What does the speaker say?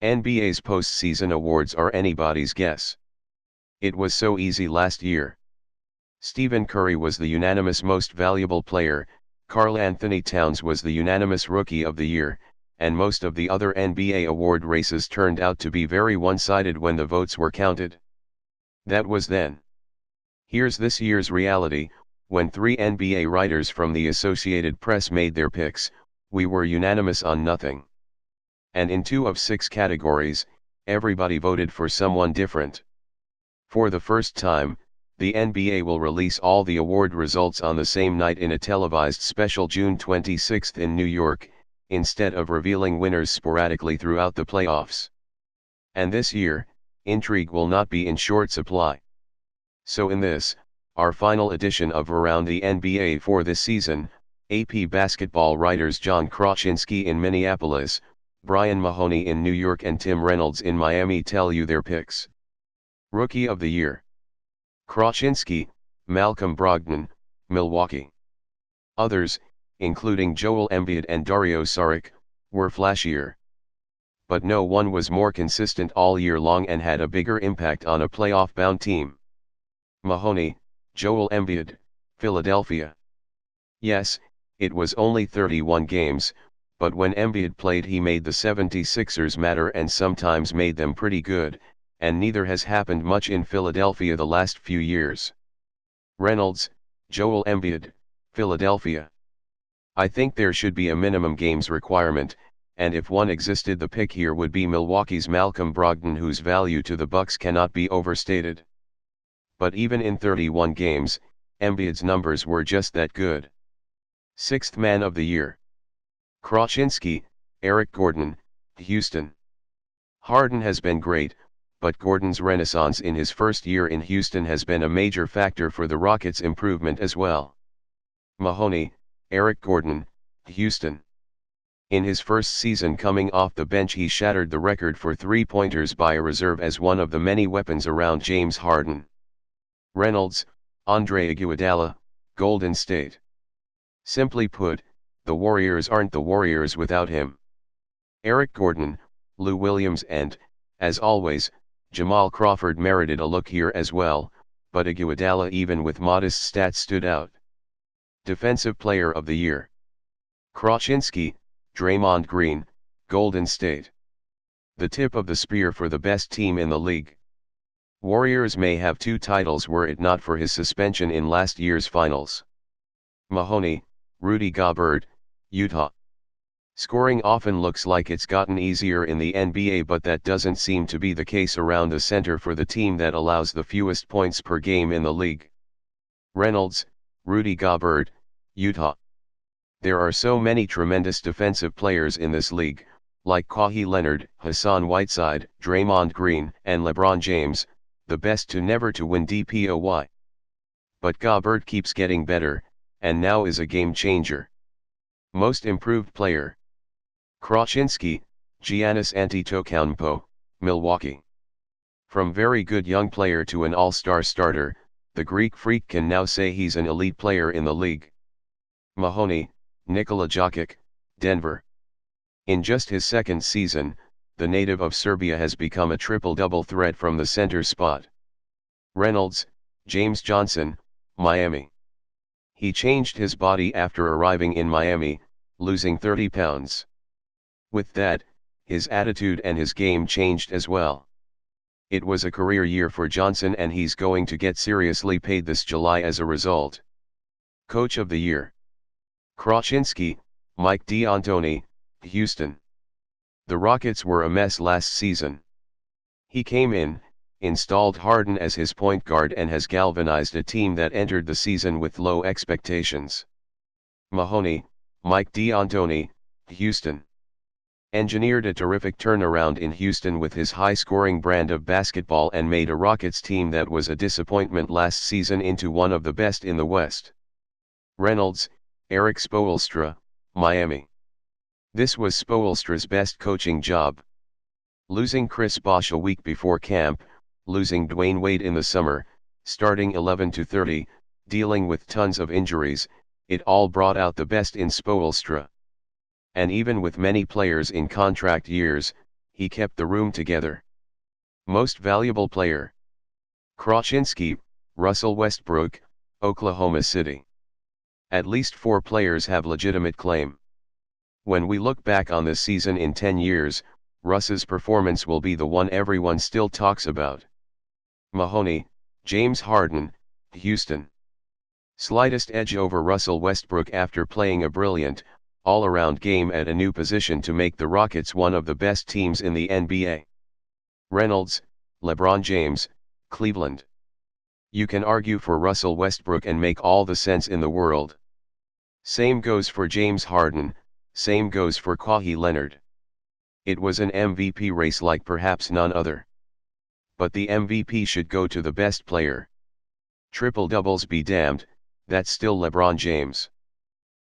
NBA's postseason awards are anybody's guess. It was so easy last year. Stephen Curry was the unanimous most valuable player, Karl Anthony Towns was the unanimous Rookie of the Year, and most of the other NBA award races turned out to be very one-sided when the votes were counted. That was then. Here's this year's reality: when 3 NBA writers from the Associated Press made their picks, we were unanimous on nothing. And in 2 of 6 categories, everybody voted for someone different. For the first time, the NBA will release all the award results on the same night in a televised special June 26 in New York, instead of revealing winners sporadically throughout the playoffs. And this year, intrigue will not be in short supply. So in this, our final edition of Around the NBA for this season, AP basketball writers John Krasinski in Minneapolis, Brian Mahoney in New York and Tim Reynolds in Miami tell you their picks. Rookie of the Year. Krasinski, Malcolm Brogdon, Milwaukee. Others, including Joel Embiid and Dario Saric, were flashier. But no one was more consistent all year long and had a bigger impact on a playoff-bound team. Mahoney, Joel Embiid, Philadelphia. Yes, it was only 31 games, but when Embiid played he made the 76ers matter and sometimes made them pretty good, and neither has happened much in Philadelphia the last few years. Reynolds, Joel Embiid, Philadelphia. I think there should be a minimum games requirement, and if one existed the pick here would be Milwaukee's Malcolm Brogdon, whose value to the Bucks cannot be overstated. But even in 31 games, Embiid's numbers were just that good. 6th Man of the Year. Krasinski, Eric Gordon, Houston. Harden has been great, but Gordon's renaissance in his first year in Houston has been a major factor for the Rockets' improvement as well. Mahoney, Eric Gordon, Houston. In his first season coming off the bench he shattered the record for three-pointers by a reserve as one of the many weapons around James Harden. Reynolds, Andre Iguodala, Golden State. Simply put, the Warriors aren't the Warriors without him. Eric Gordon, Lou Williams and, as always, Jamal Crawford merited a look here as well, but Iguodala even with modest stats stood out. Defensive Player of the Year. Krasinski, Draymond Green, Golden State. The tip of the spear for the best team in the league. Warriors may have 2 titles were it not for his suspension in last year's finals. Mahoney, Rudy Gobert, Utah. Scoring often looks like it's gotten easier in the NBA, but that doesn't seem to be the case around the center for the team that allows the fewest points per game in the league. Reynolds, Rudy Gobert, Utah. There are so many tremendous defensive players in this league, like Kawhi Leonard, Hassan Whiteside, Draymond Green, and LeBron James, the best to never to win DPOY. But Gobert keeps getting better, and now is a game changer. Most Improved Player. Krasinski, Giannis Antetokounmpo, Milwaukee. From very good young player to an all-star starter, the Greek Freak can now say he's an elite player in the league. Mahoney, Nikola Jokic, Denver. In just his second season, the native of Serbia has become a triple-double threat from the center spot. Reynolds, James Johnson, Miami. He changed his body after arriving in Miami, losing 30 pounds. With that, his attitude and his game changed as well. It was a career year for Johnson and he's going to get seriously paid this July as a result. Coach of the Year. Krasinski, Mike D'Antoni, Houston. The Rockets were a mess last season. He came in, installed Harden as his point guard and has galvanized a team that entered the season with low expectations. Mahoney, Mike D'Antoni, Houston. Engineered a terrific turnaround in Houston with his high-scoring brand of basketball and made a Rockets team that was a disappointment last season into one of the best in the West. Reynolds, Eric Spoelstra, Miami. This was Spoelstra's best coaching job. Losing Chris Bosh a week before camp, losing Dwayne Wade in the summer, starting 11-30, dealing with tons of injuries, it all brought out the best in Spoelstra. And even with many players in contract years, he kept the room together. Most valuable player. Krasinski, Russell Westbrook, Oklahoma City. At least 4 players have legitimate claim. When we look back on this season in 10 years, Russ's performance will be the one everyone still talks about. Mahoney, James Harden, Houston. Slightest edge over Russell Westbrook after playing a brilliant, all-around game at a new position to make the Rockets one of the best teams in the NBA. Reynolds, LeBron James, Cleveland. You can argue for Russell Westbrook and make all the sense in the world. Same goes for James Harden, same goes for Kawhi Leonard. It was an MVP race like perhaps none other. But the MVP should go to the best player. Triple doubles be damned, that's still LeBron James.